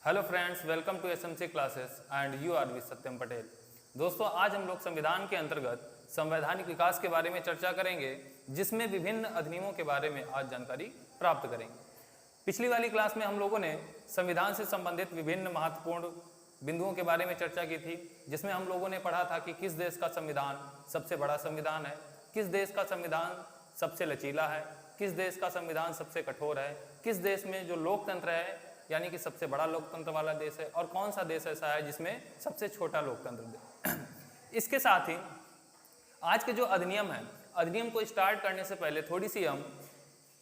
Hello friends, welcome to SMC classes and you are with Satyam Patel. दोस्तों, आज हम लोग संविधान के अंतर्गत संवैधानिक विकास के बारे में चर्चा करेंगे, जिसमें विभिन्न अधिनियमों के बारे में आज जानकारी प्राप्त करेंगे। पिछली वाली क्लास में हम लोगों ने संविधान से संबंधित विभिन्न महत्वपूर्ण बिंदुओं के बारे में चर्चा की थी, जिसमें हम लोगों ने पढ़ा था कि किस देश का संविधान सबसे बड़ा संविधान है, किस देश का संविधान सबसे लचीला है, किस देश का संविधान सबसे कठोर है, किस देश में जो लोकतंत्र है यानी कि सबसे बड़ा लोकतंत्र वाला देश है, और कौन सा देश ऐसा है जिसमें सबसे छोटा लोकतंत्र। इसके साथ ही आज के जो अधिनियम है, अधिनियम को स्टार्ट करने से पहले थोड़ी सी हम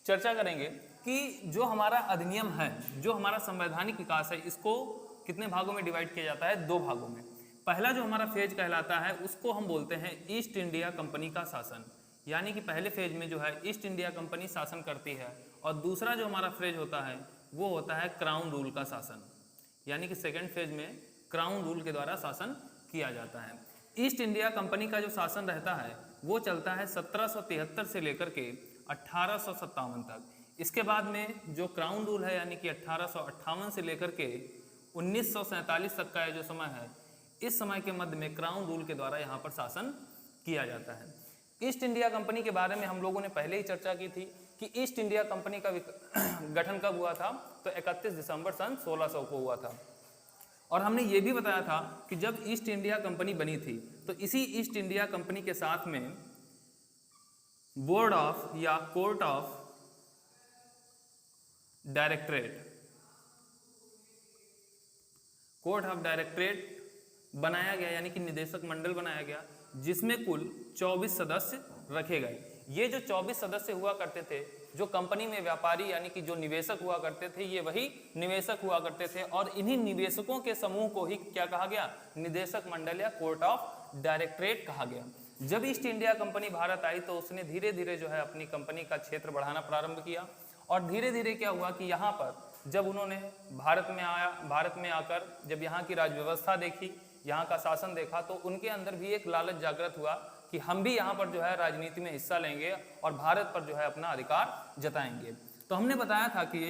चर्चा करेंगे कि जो हमारा अधिनियम है, जो हमारा संवैधानिक विकास है, इसको कितने भागों में डिवाइड किया जाता है? 2 भागों में। पहला जो हमारा फेज कहलाता है उसको हम बोलते हैं ईस्ट इंडिया कंपनी का शासन, यानी कि पहले फेज में जो है ईस्ट इंडिया कंपनी शासन करती है, और दूसरा जो हमारा फेज होता है वो होता है क्राउन रूल का शासन, यानी कि सेकेंड फेज में क्राउन रूल के द्वारा शासन किया जाता है। ईस्ट इंडिया कंपनी का जो शासन रहता है वो चलता है 1773 से लेकर के 1857 तक। इसके बाद में जो क्राउन रूल है यानी कि 1858 से लेकर के 1947 तक का जो समय है, इस समय के मध्य में क्राउन रूल के द्वारा यहाँ पर शासन किया जाता है। ईस्ट इंडिया कंपनी के बारे में हम लोगों ने पहले ही चर्चा की थी कि ईस्ट इंडिया कंपनी का गठन कब हुआ था, तो 31 दिसंबर सन 1600 को हुआ था। और हमने ये भी बताया था कि जब ईस्ट इंडिया कंपनी बनी थी तो इसी ईस्ट इंडिया कंपनी के साथ में बोर्ड ऑफ या कोर्ट ऑफ डायरेक्टरेट बनाया गया, यानी कि निदेशक मंडल बनाया गया, जिसमें कुल 24 सदस्य रखे गए। ये जो 24 सदस्य हुआ करते थे, जो कंपनी में व्यापारी यानी कि जो निवेशक हुआ करते थे, ये वही निवेशक हुआ करते थे, और इन्हीं निवेशकों के समूह को ही क्या कहा गया? निदेशक मंडल या कोर्ट ऑफ डायरेक्टरेट कहा गया। जब ईस्ट इंडिया कंपनी भारत आई तो उसने धीरे धीरे जो है अपनी कंपनी का क्षेत्र बढ़ाना प्रारंभ किया, और धीरे धीरे क्या हुआ कि यहाँ पर जब उन्होंने भारत में आकर जब यहाँ की राज व्यवस्था देखी, यहाँ का शासन देखा, तो उनके अंदर भी एक लालच जागृत हुआ कि हम भी यहाँ पर जो है राजनीति में हिस्सा लेंगे और भारत पर जो है अपना अधिकार जताएंगे। तो हमने बताया था कि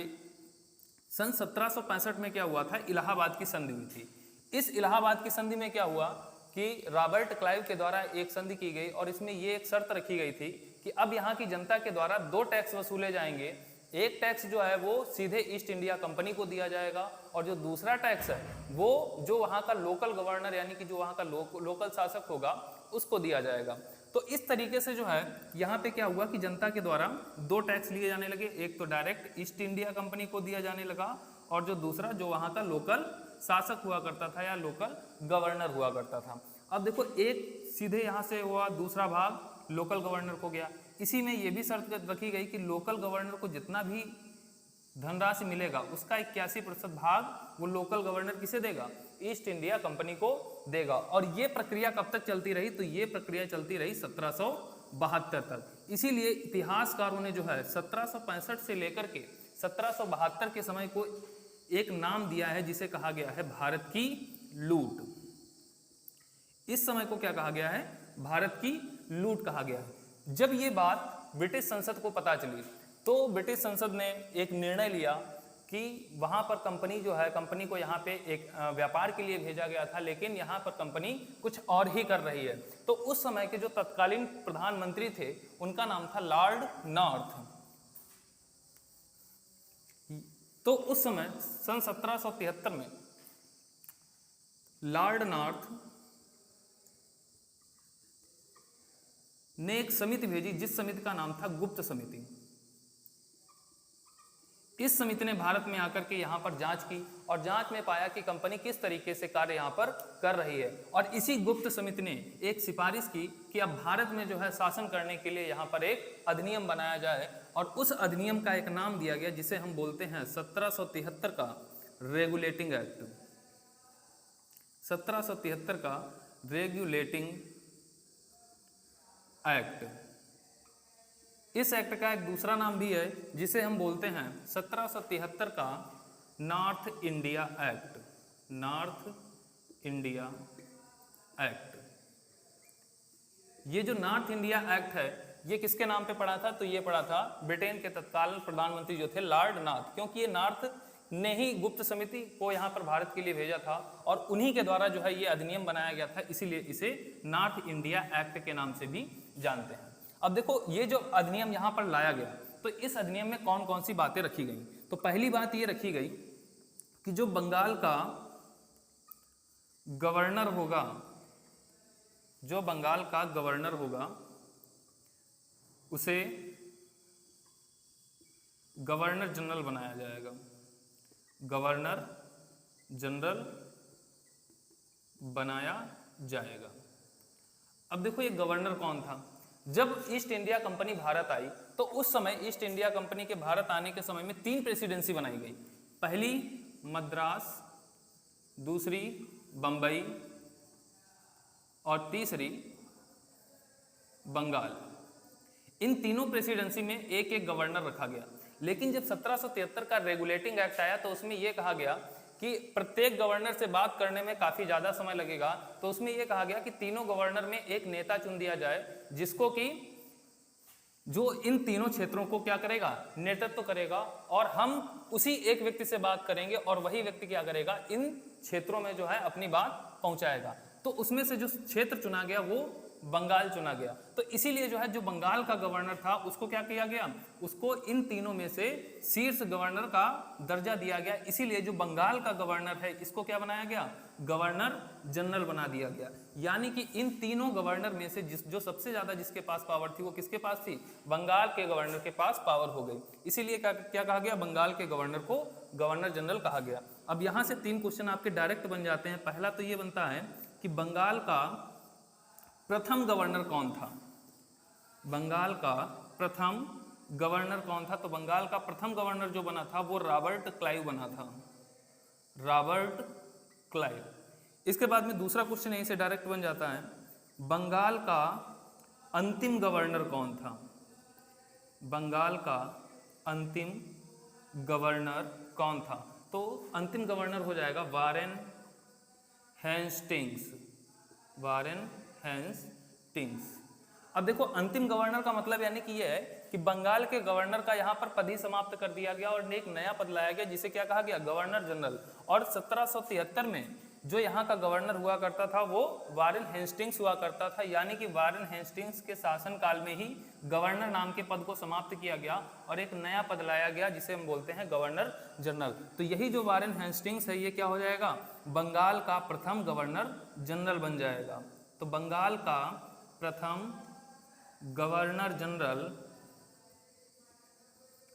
सन 1765 में क्या हुआ था, इलाहाबाद की संधि हुई थी। इस इलाहाबाद की संधि में क्या हुआ कि रॉबर्ट क्लाइव के द्वारा एक संधि की गई, और इसमें ये एक शर्त रखी गई थी कि अब यहाँ की जनता के द्वारा 2 टैक्स वसूले जाएंगे। एक टैक्स जो है वो सीधे ईस्ट इंडिया कंपनी को दिया जाएगा, और जो दूसरा टैक्स है वो जो वहाँ का लोकल गवर्नर यानी कि जो वहाँ का लोकल शासक होगा उसको दिया जाएगा। तो इस तरीके से जो है यहाँ पे क्या हुआ कि जनता के द्वारा 2 टैक्स लिए जाने लगे। एक तो डायरेक्ट ईस्ट इंडिया कंपनी को दिया जाने लगा, और जो दूसरा जो वहाँ का लोकल शासक हुआ करता था या लोकल गवर्नर हुआ करता था। अब देखो, एक सीधे यहाँ से हुआ, दूसरा भाग लोकल गवर्नर को गया। इसी में ये भी शर्त रखी गई कि लोकल गवर्नर को जितना भी धनराशि मिलेगा उसका 81% भाग वो लोकल गवर्नर किसे देगा? ईस्ट इंडिया कंपनी को देगा। और ये प्रक्रिया कब तक चलती रही? तो ये प्रक्रिया चलती रही 1772 तक। इसीलिए इतिहासकारों ने जो है 1765 से लेकर के 1772 के समय को एक नाम दिया है जिसे कहा गया है भारत की लूट। इस समय को क्या कहा गया है? भारत की लूट कहा गया है। जब ये बात ब्रिटिश संसद को पता चली तो ब्रिटिश संसद ने एक निर्णय लिया कि वहाँ पर कंपनी जो है, कंपनी को यहाँ पे एक व्यापार के लिए भेजा गया था, लेकिन यहाँ पर कंपनी कुछ और ही कर रही है। तो उस समय के जो तत्कालीन प्रधानमंत्री थे उनका नाम था लॉर्ड नॉर्थ। तो उस समय सन 1773 में लॉर्ड नॉर्थ ने एक समिति भेजी, जिस समिति का नाम था गुप्त समिति। इस समिति ने भारत में आकर के यहाँ पर जांच की, और जांच में पाया कि कंपनी किस तरीके से कार्य यहाँ पर कर रही है। और इसी गुप्त समिति ने एक सिफारिश की कि अब भारत में जो है शासन करने के लिए यहाँ पर एक अधिनियम बनाया जाए, और उस अधिनियम का एक नाम दिया गया जिसे हम बोलते हैं 1773 का रेगुलेटिंग एक्ट। 1773 का रेगुलेटिंग एक्ट। इस एक्ट का एक दूसरा नाम भी है जिसे हम बोलते हैं 1773 का north India act. North India act. ये जो नॉर्थ इंडिया एक्ट है ये किसके नाम पे पड़ा था? तो ये पड़ा था ब्रिटेन के तत्कालीन प्रधानमंत्री जो थे लॉर्ड नॉर्थ, क्योंकि ये नॉर्थ ने ही गुप्त समिति को यहाँ पर भारत के लिए भेजा था और उन्हीं के द्वारा जो है ये अधिनियम बनाया गया था, इसीलिए इसे नॉर्थ इंडिया एक्ट के नाम से भी जानते हैं। अब देखो ये जो अधिनियम यहाँ पर लाया गया, तो इस अधिनियम में कौन कौन सी बातें रखी गई। तो पहली बात ये रखी गई कि जो बंगाल का गवर्नर होगा, जो बंगाल का गवर्नर होगा उसे गवर्नर जनरल बनाया जाएगा। गवर्नर जनरल बनाया जाएगा। अब देखो ये गवर्नर कौन था। जब ईस्ट इंडिया कंपनी भारत आई तो उस समय ईस्ट इंडिया कंपनी के भारत आने के समय में 3 प्रेसिडेंसी बनाई गई। पहली मद्रास, दूसरी बंबई और तीसरी बंगाल। इन तीनों प्रेसिडेंसी में एक एक गवर्नर रखा गया। लेकिन जब 1773 का रेगुलेटिंग एक्ट आया तो उसमें यह कहा गया कि प्रत्येक गवर्नर से बात करने में काफी ज्यादा समय लगेगा, तो उसमें यह कहा गया कि तीनों गवर्नर में एक नेता चुन दिया जाए जिसको कि जो इन तीनों क्षेत्रों को क्या करेगा, नेतृत्व करेगा, और हम उसी एक व्यक्ति से बात करेंगे और वही व्यक्ति क्या करेगा, इन क्षेत्रों में जो है अपनी बात पहुंचाएगा। तो उसमें से जो क्षेत्र चुना गया वो बंगाल चुना गया। तो इसीलिए जो है जो बंगाल का गवर्नर था उसको क्या किया गया, उसको इन तीनों में से शीर्ष गवर्नर का दर्जा दिया गया। इसीलिए जो बंगाल का गवर्नर है इसको क्या बनाया गया, गवर्नर जनरल बना दिया गया। यानी कि इन तीनों गवर्नर में से जो सबसे ज्यादा जिसके पास पावर थी वो किसके पास थी, बंगाल के गवर्नर के पास पावर हो गई। इसीलिए क्या कहा गया, बंगाल के गवर्नर को गवर्नर जनरल कहा गया। अब यहाँ से 3 क्वेश्चन आपके डायरेक्ट बन जाते हैं। पहला तो ये बनता है कि बंगाल का प्रथम गवर्नर कौन था। बंगाल का प्रथम गवर्नर कौन था, तो बंगाल का प्रथम गवर्नर जो बना था वो रॉबर्ट क्लाइव बना था, रॉबर्ट क्लाइव। इसके बाद में दूसरा क्वेश्चन यहीं से डायरेक्ट बन जाता है, बंगाल का अंतिम गवर्नर कौन था। बंगाल का अंतिम गवर्नर कौन था, तो अंतिम गवर्नर हो जाएगा वारेन हेस्टिंग्स, वारेन हेस्टिंग्स। अब देखो अंतिम गवर्नर का मतलब यानी कि यह है कि बंगाल के गवर्नर का यहाँ पर पद ही समाप्त कर दिया गया और एक नया पद लाया गया जिसे क्या कहा गया, गवर्नर जनरल। और 1773 में जो यहाँ का गवर्नर हुआ करता था वो वारेन हेस्टिंग्स हुआ करता था। यानी कि वारेन हेस्टिंग्स के शासन काल में ही गवर्नर नाम के पद को समाप्त किया गया और एक नया पद लाया गया जिसे हम बोलते हैं गवर्नर जनरल। तो यही जो वारेन हेस्टिंग्स है ये क्या हो जाएगा, बंगाल का प्रथम गवर्नर जनरल बन जाएगा। तो बंगाल का प्रथम गवर्नर जनरल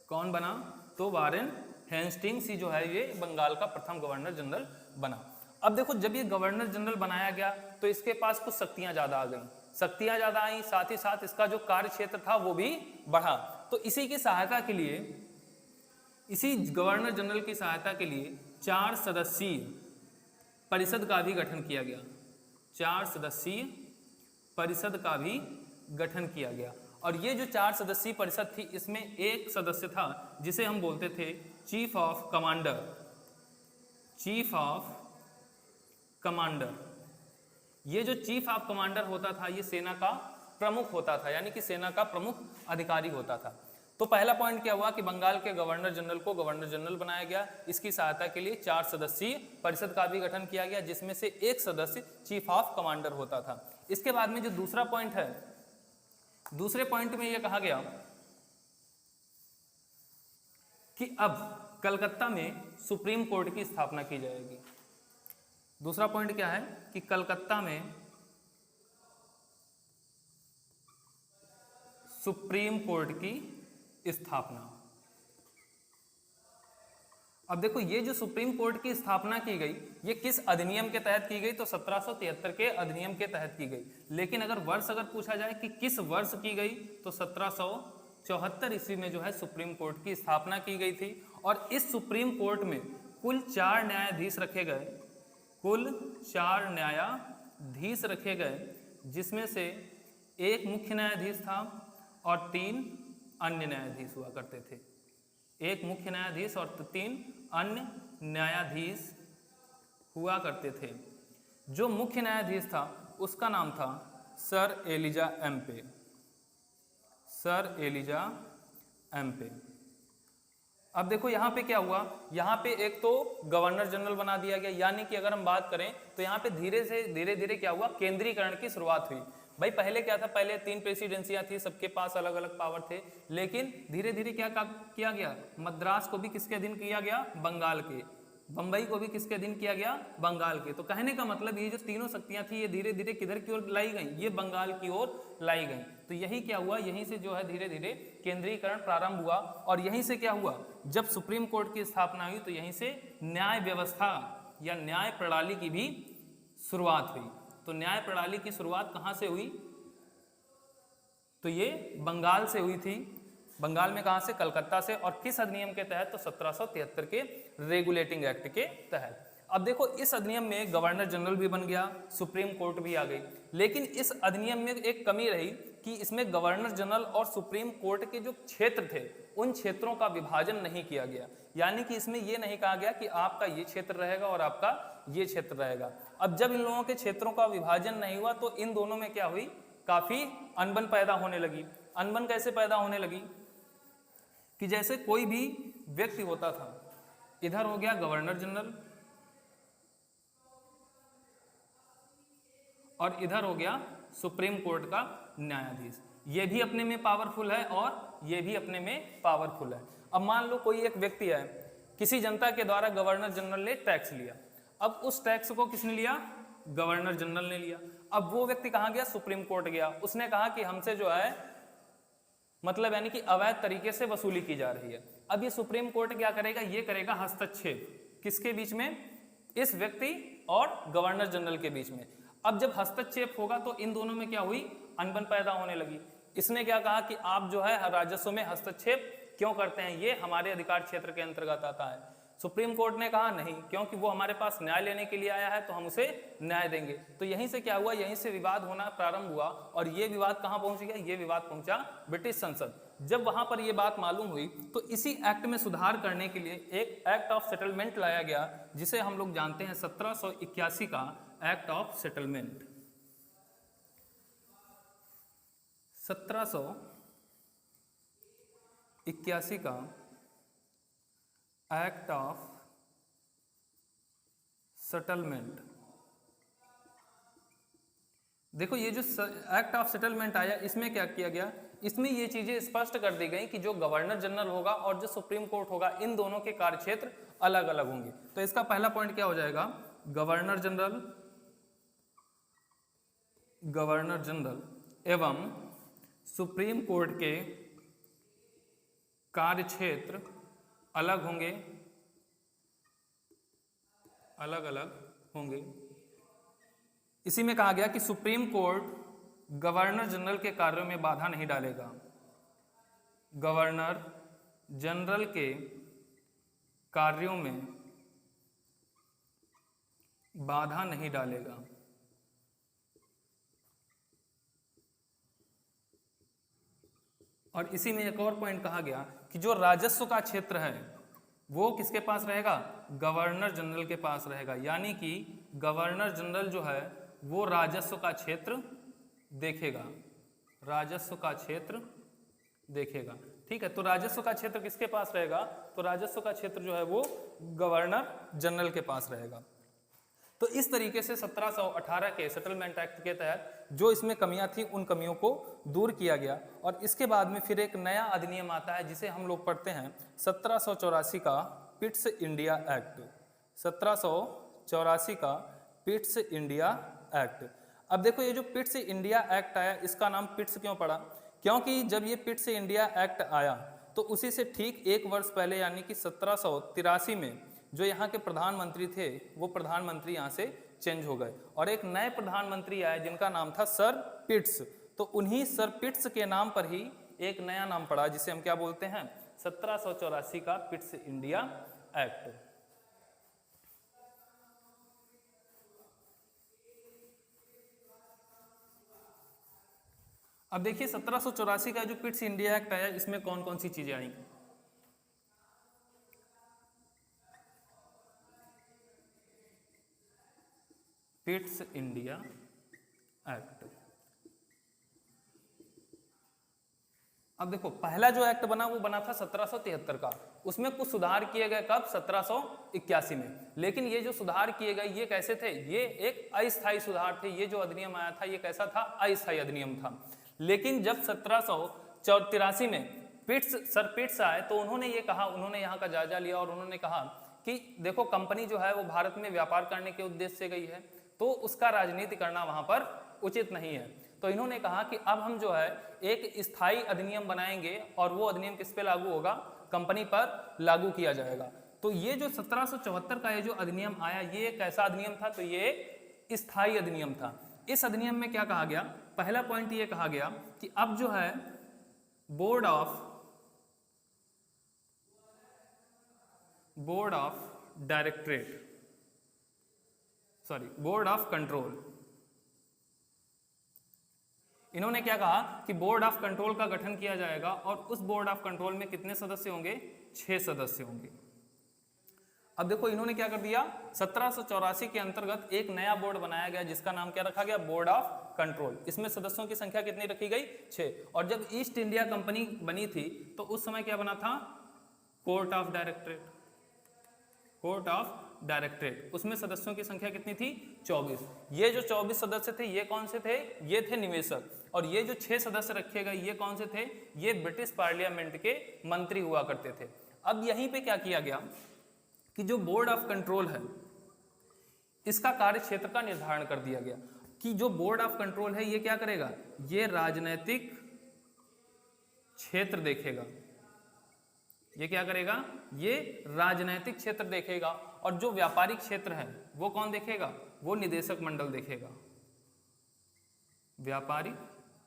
कौन बना, तो वारेन हेस्टिंग्स ही जो है ये बंगाल का प्रथम गवर्नर जनरल बना। अब देखो जब ये गवर्नर जनरल बनाया गया तो इसके पास कुछ शक्तियां ज्यादा आ गई, शक्तियां ज्यादा आई, साथ ही साथ इसका जो कार्य क्षेत्र था वो भी बढ़ा। तो इसी की सहायता के लिए, इसी गवर्नर जनरल की सहायता के लिए 4 सदस्यीय परिषद का भी गठन किया गया, 4 सदस्यीय परिषद का भी गठन किया गया। और ये जो 4 सदस्यीय परिषद थी इसमें एक सदस्य था जिसे हम बोलते थे chief of commander, chief of commander. ये जो चीफ ऑफ कमांडर होता था ये सेना का प्रमुख होता था, यानी कि सेना का प्रमुख अधिकारी होता था। तो पहला पॉइंट क्या हुआ कि बंगाल के गवर्नर जनरल को गवर्नर जनरल बनाया गया। इसकी सहायता के लिए 4 सदस्यीय परिषद का भी गठन किया गया जिसमें से एक सदस्य चीफ ऑफ कमांडर होता था। इसके बाद में जो दूसरा पॉइंट है, दूसरे पॉइंट में यह कहा गया कि अब कलकत्ता में सुप्रीम कोर्ट की स्थापना की जाएगी। दूसरा पॉइंट क्या है कि कलकत्ता में सुप्रीम कोर्ट की स्थापना। अब देखो ये जो सुप्रीम कोर्ट की स्थापना की गई ये किस अधिनियम के तहत की गई, तो 1773 के अधिनियम के तहत की गई। लेकिन अगर वर्ष अगर पूछा जाए कि किस वर्ष की गई, तो 1774 ईस्वी में जो है सुप्रीम कोर्ट की स्थापना की गई थी। और इस सुप्रीम कोर्ट में कुल 4 न्यायाधीश रखे गए, कुल 4 न्यायाधीश रखे गए, जिसमें से एक मुख्य न्यायाधीश था और 3 अन्य न्यायाधीश हुआ करते थे। एक मुख्य न्यायाधीश और 3 अन्य न्यायाधीश हुआ करते थे। जो मुख्य न्यायाधीश था उसका नाम था sir Elijah Impey, sir Elijah Impey. अब देखो यहाँ पे क्या हुआ, यहाँ पे एक तो गवर्नर जनरल बना दिया गया, यानी कि अगर हम बात करें तो यहाँ पे धीरे धीरे क्या हुआ, केंद्रीकरण की शुरुआत हुई। भाई पहले क्या था, पहले 3 प्रेसिडेंसियां थी, सबके पास अलग अलग पावर थे, लेकिन धीरे धीरे क्या किया गया, मद्रास को भी किसके अधीन किया गया, बंगाल के, बंबई को भी किसके अधीन किया गया, बंगाल के। तो कहने का मतलब ये जो तीनों शक्तियां थी ये धीरे धीरे किधर की ओर लाई गई, ये बंगाल की ओर लाई गई। तो यही क्या हुआ, यहीं से जो है धीरे धीरे केंद्रीकरण प्रारंभ हुआ। और यहीं से क्या हुआ, जब सुप्रीम कोर्ट की स्थापना हुई तो यहीं से न्याय व्यवस्था या न्याय प्रणाली की भी शुरुआत हुई। तो न्याय प्रणाली की शुरुआत कहाँ से हुई, तो ये बंगाल से हुई थी। बंगाल में कहाँ से, कलकत्ता से। और किस अधिनियम के तहत, तो 1773 के रेगुलेटिंग एक्ट के तहत। अब देखो इस अधिनियम में गवर्नर जनरल भी बन गया, सुप्रीम कोर्ट भी आ गई, लेकिन इस अधिनियम में एक कमी रही कि इसमें गवर्नर जनरल और सुप्रीम कोर्ट के जो क्षेत्र थे उन क्षेत्रों का विभाजन नहीं किया गया। यानी कि इसमें यह नहीं कहा गया कि आपका ये क्षेत्र रहेगा और आपका ये क्षेत्र रहेगा। अब जब इन लोगों के क्षेत्रों का विभाजन नहीं हुआ तो इन दोनों में क्या हुई, काफी अनबन पैदा होने लगी। अनबन कैसे पैदा होने लगी कि जैसे कोई भी व्यक्ति होता था, इधर हो गया गवर्नर जनरल और इधर हो गया सुप्रीम कोर्ट का न्यायाधीश, ये भी अपने में पावरफुल है और ये भी अपने में पावरफुल है। अब मान लो कोई एक व्यक्ति है, किसी जनता के द्वारा गवर्नर जनरल ने टैक्स लिया, अब उस टैक्स को किसने लिया, गवर्नर जनरल ने लिया। अब वो व्यक्ति कहाँ गया, सुप्रीम कोर्ट गया, उसने कहा कि हमसे जो है मतलब यानी कि अवैध तरीके से वसूली की जा रही है। अब ये सुप्रीम कोर्ट क्या करेगा, ये करेगा हस्तक्षेप, किसके बीच में, इस व्यक्ति और गवर्नर जनरल के बीच में। अब जब हस्तक्षेप होगा तो इन दोनों में क्या हुई, अनबन पैदा होने लगी। इसने क्या कहा कि आप जो है राजस्व में हस्तक्षेप क्यों करते हैं, ये हमारे अधिकार क्षेत्र के अंतर्गत आता है। सुप्रीम कोर्ट ने कहा नहीं, क्योंकि वो हमारे पास न्याय लेने के लिए आया है तो हम उसे न्याय देंगे। तो यहीं से क्या हुआ, यहीं से विवाद होना प्रारंभ हुआ। और ये विवाद कहाँ पहुंच गया, ये विवाद पहुंचा ब्रिटिश संसद। जब वहां पर ये बात मालूम हुई तो इसी एक्ट में सुधार करने के लिए एक एक्ट ऑफ सेटलमेंट लाया गया, जिसे हम लोग जानते हैं 1781 का एक्ट ऑफ सेटलमेंट। 1781 का एक्ट ऑफ सेटलमेंट। देखो ये जो एक्ट ऑफ सेटलमेंट आया, इसमें क्या किया गया, इसमें ये चीजें स्पष्ट कर दी गई कि जो गवर्नर जनरल होगा और जो सुप्रीम कोर्ट होगा, इन दोनों के कार्यक्षेत्र अलग अलग होंगे। तो इसका पहला पॉइंट क्या हो जाएगा, गवर्नर जनरल एवं सुप्रीम कोर्ट के कार्यक्षेत्र अलग होंगे, अलग अलग होंगे। इसी में कहा गया कि सुप्रीम कोर्ट गवर्नर जनरल के कार्यों में बाधा नहीं डालेगा, गवर्नर जनरल के कार्यों में बाधा नहीं डालेगा। और इसी में एक और पॉइंट कहा गया कि जो राजस्व का क्षेत्र है वो किसके पास रहेगा, गवर्नर जनरल के पास रहेगा। यानी कि गवर्नर जनरल जो है वो राजस्व का क्षेत्र देखेगा, राजस्व का क्षेत्र देखेगा। ठीक है, तो राजस्व का क्षेत्र किसके पास रहेगा, तो राजस्व का क्षेत्र जो है वो गवर्नर जनरल के पास रहेगा। तो इस तरीके से 1718 के सेटलमेंट एक्ट के तहत जो इसमें कमियां थी उन कमियों को दूर किया गया। और इसके बाद में फिर एक नया अधिनियम आता है जिसे हम लोग पढ़ते हैं 1784 का पिट्स इंडिया एक्ट। 1784 का पिट्स इंडिया एक्ट। अब देखो ये जो पिट्स इंडिया एक्ट आया, इसका नाम पिट्स क्यों पड़ा, क्योंकि जब ये पिट्स इंडिया एक्ट आया तो उसी से ठीक एक वर्ष पहले यानी कि 1783 में जो यहाँ के प्रधानमंत्री थे वो प्रधानमंत्री यहाँ से चेंज हो गए और एक नए प्रधानमंत्री आए जिनका नाम था सर पिट्स। तो उन्हीं सर पिट्स के नाम पर ही एक नया नाम पड़ा जिसे हम क्या बोलते हैं, 1784 का पिट्स इंडिया एक्ट। अब देखिए 1784 का जो पिट्स इंडिया एक्ट आया, इसमें कौन कौन सी चीजें आई। Pitt's India act. अब देखो पहला जो एक्ट बना वो बना था 1773 का, उसमें कुछ सुधार किए गए कब? 1781 में। लेकिन ये जो सुधार किए गए ये कैसे थे? ये एक अस्थायी सुधार थे। ये जो अधिनियम आया था ये कैसा था? अस्थायी अधिनियम था। लेकिन जब 1783 में सर पिट्स आए तो उन्होंने ये कहा, उन्होंने यहाँ का जायजा लिया और उन्होंने कहा कि देखो कंपनी जो है वो भारत में व्यापार करने के उद्देश्य से गई है, तो उसका राजनीति करना वहां पर उचित नहीं है। तो इन्होंने कहा कि अब हम जो है एक स्थायी अधिनियम बनाएंगे और वो अधिनियम किस पे लागू होगा? कंपनी पर लागू किया जाएगा। तो ये जो 1774 का ये जो अधिनियम आया ये एक ऐसा अधिनियम था, तो ये एक स्थायी अधिनियम था। इस अधिनियम में क्या कहा गया? पहला पॉइंट ये कहा गया कि अब जो है बोर्ड ऑफ कंट्रोल, इन्होंने क्या कहा कि बोर्ड ऑफ कंट्रोल का गठन किया जाएगा और उस बोर्ड ऑफ कंट्रोल में कितने सदस्य होंगे? 6 सदस्य होंगे। अब देखो इन्होंने क्या कर दिया, 1784 के अंतर्गत एक नया बोर्ड बनाया गया जिसका नाम क्या रखा गया? Board of control. इसमें सदस्यों की संख्या कितनी रखी गई? 6। और जब ईस्ट इंडिया कंपनी बनी थी तो उस समय क्या बना था? Court of directorate. उसमें सदस्यों की संख्या कितनी थी? 24। ये जो 24 सदस्य थे ये कौन से थे? ये थे निवेशक। और ये जो 6 सदस्य रखे गए ये कौन से थे? ये ब्रिटिश पार्लियामेंट के मंत्री हुआ करते थे। अब यहीं पे क्या किया गया कि जो बोर्ड ऑफ कंट्रोल है इसका कार्य क्षेत्र का निर्धारण कर दिया गया कि जो बोर्ड ऑफ कंट्रोल है ये क्या करेगा? ये राजनीतिक क्षेत्र देखेगा। ये क्या करेगा? ये राजनीतिक क्षेत्र देखेगा। और जो व्यापारिक क्षेत्र है वो कौन देखेगा? वो निदेशक मंडल देखेगा। व्यापारिक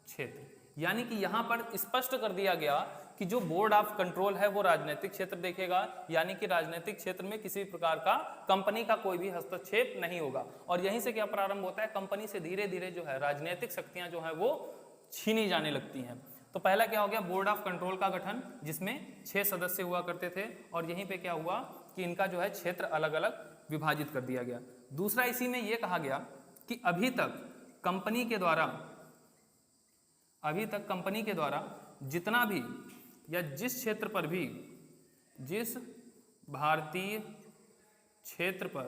क्षेत्र, यानी कि यहां पर स्पष्ट कर दिया गया कि जो बोर्ड ऑफ कंट्रोल है वो राजनीतिक क्षेत्र देखेगा, यानी कि राजनीतिक क्षेत्र में किसी प्रकार का कंपनी का कोई भी हस्तक्षेप नहीं होगा। और यहीं से क्या प्रारंभ होता है? कंपनी से धीरे धीरे जो है राजनीतिक शक्तियां जो है वो छीनी जाने लगती हैं। तो पहला क्या हो गया? बोर्ड ऑफ कंट्रोल का गठन जिसमें 6 सदस्य हुआ करते थे और यहीं पे क्या हुआ कि इनका जो है क्षेत्र अलग अलग विभाजित कर दिया गया। दूसरा इसी में यह कहा गया कि अभी तक कंपनी के द्वारा जितना भी या जिस क्षेत्र पर भी, जिस भारतीय क्षेत्र पर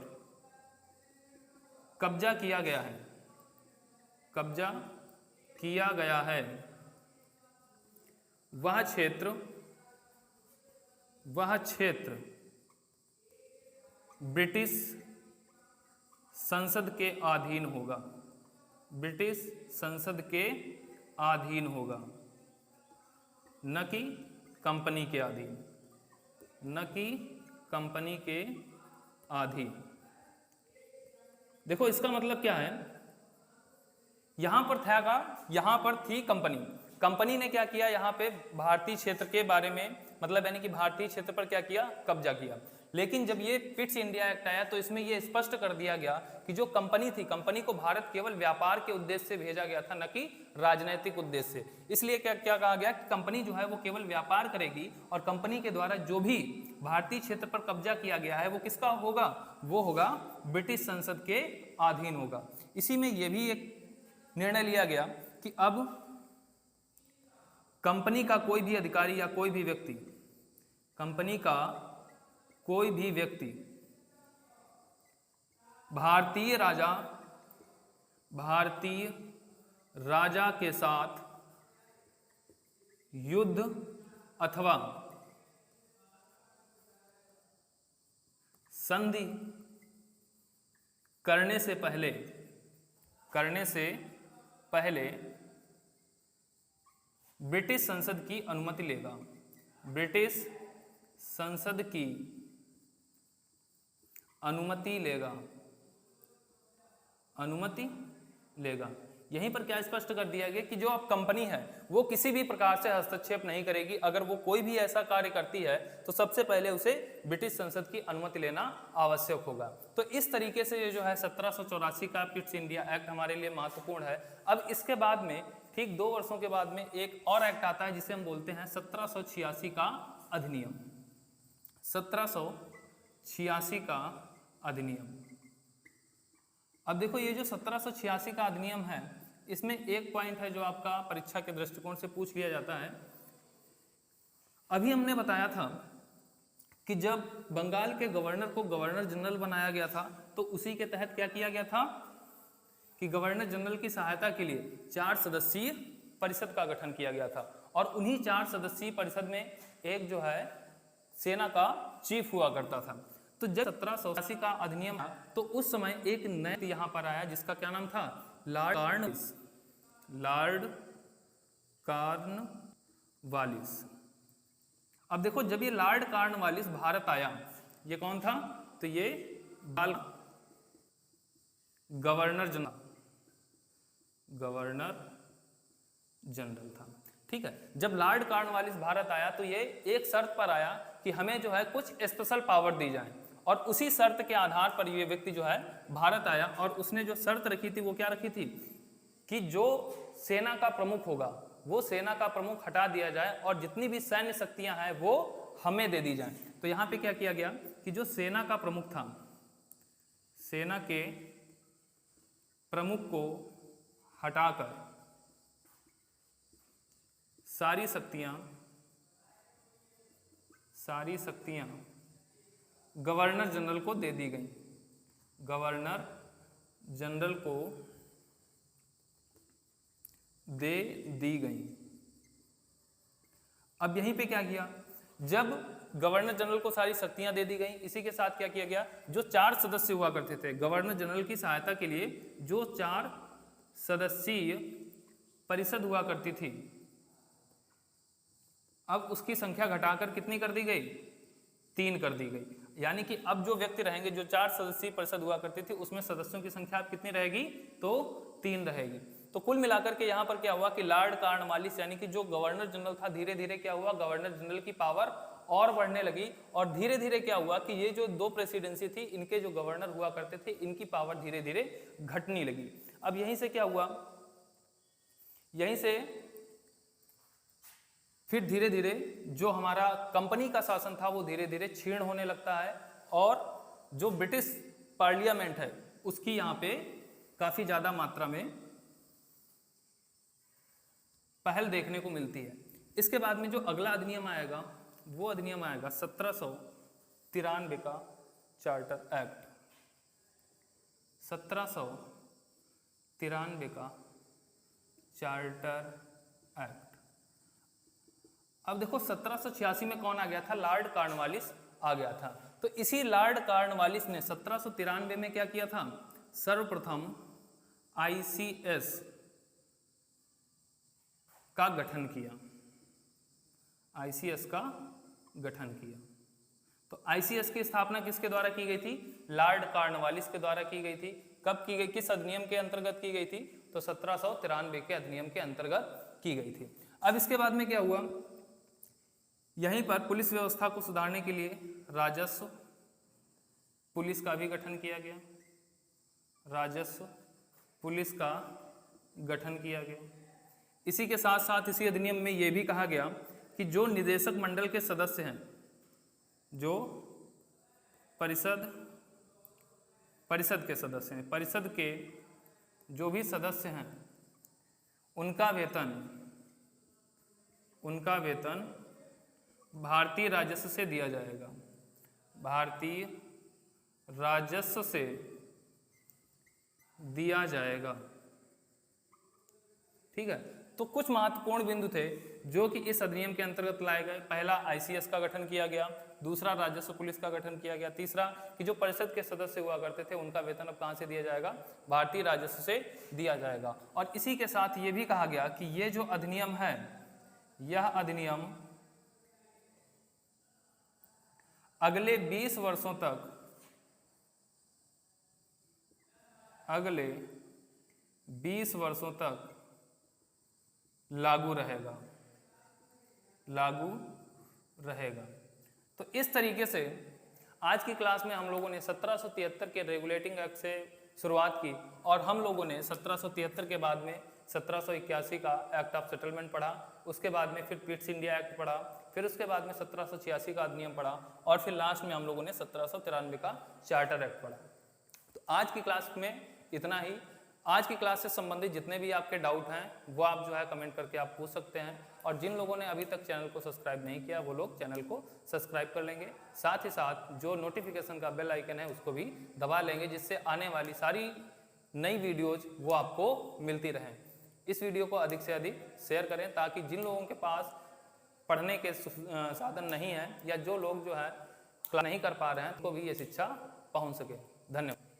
कब्जा किया गया है वह क्षेत्र ब्रिटिश संसद के अधीन होगा। ब्रिटिश संसद के अधीन होगा, न कि कंपनी के अधीन, न कि कंपनी के अधीन। देखो इसका मतलब क्या है? यहां पर थी कंपनी ने क्या किया? यहाँ पे भारतीय क्षेत्र के बारे में मतलब यानी कि भारतीय क्षेत्र पर क्या किया? कब्जा किया। लेकिन जब ये पिट्स इंडिया एक्ट आया तो इसमें ये स्पष्ट कर दिया गया कि जो कंपनी थी, कंपनी को भारत केवल व्यापार के उद्देश्य से भेजा गया था, न कि राजनीतिक उद्देश्य से। इसलिए क्या कहा गया कि कंपनी जो है वो केवल व्यापार करेगी और कंपनी के द्वारा जो भी भारतीय क्षेत्र पर कब्जा किया गया है वो किसका होगा? वो होगा ब्रिटिश संसद के अधीन होगा। इसी में यह भी एक निर्णय लिया गया कि अब कंपनी का कोई भी अधिकारी या कोई भी व्यक्ति, कंपनी का कोई भी व्यक्ति भारतीय राजा के साथ युद्ध अथवा संधि करने से पहले ब्रिटिश संसद की अनुमति लेगा। ब्रिटिश संसद की अनुमति लेगा। यहीं पर क्या स्पष्ट कर दिया गया कि जो अब कंपनी है वो किसी भी प्रकार से हस्तक्षेप नहीं करेगी। अगर वो कोई भी ऐसा कार्य करती है तो सबसे पहले उसे ब्रिटिश संसद की अनुमति लेना आवश्यक होगा। तो इस तरीके से ये जो है 1784 का पिट्स इंडिया एक्ट हमारे लिए महत्वपूर्ण है। अब इसके बाद में ठीक 2 वर्षों के बाद में एक और एक्ट आता है जिसे हम बोलते हैं 1786 का अधिनियम। 1786 का अधिनियम। अब देखो ये जो 1786 का अधिनियम है इसमें एक पॉइंट है जो आपका परीक्षा के दृष्टिकोण से पूछ लिया जाता है। अभी हमने बताया था कि जब बंगाल के गवर्नर को गवर्नर जनरल बनाया गया था तो उसी के तहत क्या किया गया था कि गवर्नर जनरल की सहायता के लिए 4 सदस्यीय परिषद का गठन किया गया था और उन्हीं 4 सदस्यीय परिषद में एक जो है सेना का चीफ हुआ करता था। तो जब 1780 का अधिनियम आया तो उस समय एक नया यहाँ पर आया जिसका क्या नाम था, लॉर्ड कॉर्नवालिस। अब देखो जब ये लॉर्ड कॉर्नवालिस भारत आया, ये कौन था, तो ये गवर्नर जनरल था। ठीक है, जब लॉर्ड कॉर्नवालिस भारत आया तो ये एक शर्त पर आया कि हमें जो है कुछ स्पेशल पावर दी जाए और उसी शर्त के आधार पर ये व्यक्ति जो है भारत आया और उसने जो शर्त रखी थी वो क्या रखी थी कि जो सेना का प्रमुख होगा वो सेना का प्रमुख हटा दिया जाए और जितनी भी सैन्य शक्तियां हैं वो हमें दे दी जाए। तो यहाँ पे क्या किया गया कि जो सेना का प्रमुख था, सेना के प्रमुख को हटाकर सारी शक्तियां गवर्नर जनरल को दे दी गई, गवर्नर जनरल को दे दी गई। अब यहीं पे क्या किया, जब गवर्नर जनरल को सारी शक्तियां दे दी गई, इसी के साथ क्या किया गया, जो 4 सदस्य हुआ करते थे गवर्नर जनरल की सहायता के लिए, जो 4 सदस्यीय परिषद हुआ करती थी, अब उसकी संख्या घटाकर कितनी कर दी गई, 3 कर दी गई। यानी कि अब जो व्यक्ति रहेंगे, जो 4 सदस्यीय परिषद हुआ करती थी उसमें सदस्यों की संख्या अब कितनी रहेगी, तो 3 रहेगी। तो कुल मिलाकर के यहाँ पर क्या हुआ कि लॉर्ड कॉर्नवालिस यानी कि जो गवर्नर जनरल था, धीरे धीरे क्या हुआ, गवर्नर जनरल की पावर और बढ़ने लगी और धीरे धीरे क्या हुआ कि ये जो 2 प्रेसिडेंसी थी, इनके जो गवर्नर हुआ करते थे, इनकी पावर धीरे धीरे घटने लगी। अब यहीं से क्या हुआ, यहीं से फिर धीरे धीरे जो हमारा कंपनी का शासन था वो धीरे धीरे क्षीण होने लगता है और जो ब्रिटिश पार्लियामेंट है उसकी यहाँ पे काफी ज्यादा मात्रा में पहल देखने को मिलती है। इसके बाद में जो अगला अधिनियम आएगा वो अधिनियम आएगा 1793 का चार्टर एक्ट, 1793 का चार्टर एक्ट। अब देखो 1786 में कौन आ गया था, लॉर्ड कॉर्नवालिस आ गया था। तो इसी लॉर्ड कॉर्नवालिस ने 1793 में क्या किया था, सर्वप्रथम ICS का गठन किया, ICS का गठन किया। तो ICS की स्थापना किसके द्वारा की गई थी, लॉर्ड कॉर्नवालिस के द्वारा की गई थी। कब की गई, किस अधिनियम के अंतर्गत की गई थी, तो 1793 के अधिनियम के अंतर्गत की गई थी। अब इसके बाद में क्या हुआ, यहीं पर पुलिस व्यवस्था को सुधारने के लिए राजस्व पुलिस का भी गठन किया गया, राजस्व पुलिस का गठन किया गया। इसी के साथ साथ इसी अधिनियम में यह भी कहा गया कि जो निदेशक मंडल के सदस्य हैं, जो परिषद के सदस्य हैं, परिषद के जो भी सदस्य हैं उनका वेतन भारतीय राजस्व से दिया जाएगा, भारतीय राजस्व से दिया जाएगा। ठीक है, तो कुछ महत्वपूर्ण बिंदु थे जो कि इस अधिनियम के अंतर्गत लाए गए। पहला ICS का गठन किया गया, दूसरा राजस्व पुलिस का गठन किया गया, तीसरा कि जो परिषद के सदस्य हुआ करते थे उनका वेतन अब कहां से दिया जाएगा, भारतीय राजस्व से दिया जाएगा। और इसी के साथ ये भी कहा गया कि ये जो अधिनियम है, यह अधिनियम अगले 20 वर्षों तक, अगले 20 वर्षों तक लागू रहेगा, लागू रहेगा। तो इस तरीके से आज की क्लास में हम लोगों ने 1773 के रेगुलेटिंग एक्ट से शुरुआत की और हम लोगों ने 1773 के बाद में 1781 का एक्ट ऑफ सेटलमेंट पढ़ा, उसके बाद में फिर पिट्स इंडिया एक्ट पढ़ा, फिर उसके बाद में 1786 का अधिनियम पढ़ा और फिर लास्ट में हम लोगों ने 1793 का चार्टर एक्ट पढ़ा। तो आज की क्लास में इतना ही। आज की क्लास से संबंधित जितने भी आपके डाउट हैं वो आप जो है कमेंट करके आप पूछ सकते हैं, और जिन लोगों ने अभी तक चैनल को सब्सक्राइब नहीं किया वो लोग चैनल को सब्सक्राइब कर लेंगे, साथ ही साथ जो नोटिफिकेशन का बेल आइकन है उसको भी दबा लेंगे, जिससे आने वाली सारी नई वीडियोज वो आपको मिलती रहें। इस वीडियो को अधिक से अधिक शेयर करें ताकि जिन लोगों के पास पढ़ने के साधन नहीं है या जो लोग जो है क्लास नहीं कर पा रहे हैं तो भी ये शिक्षा पहुंच सके। धन्यवाद।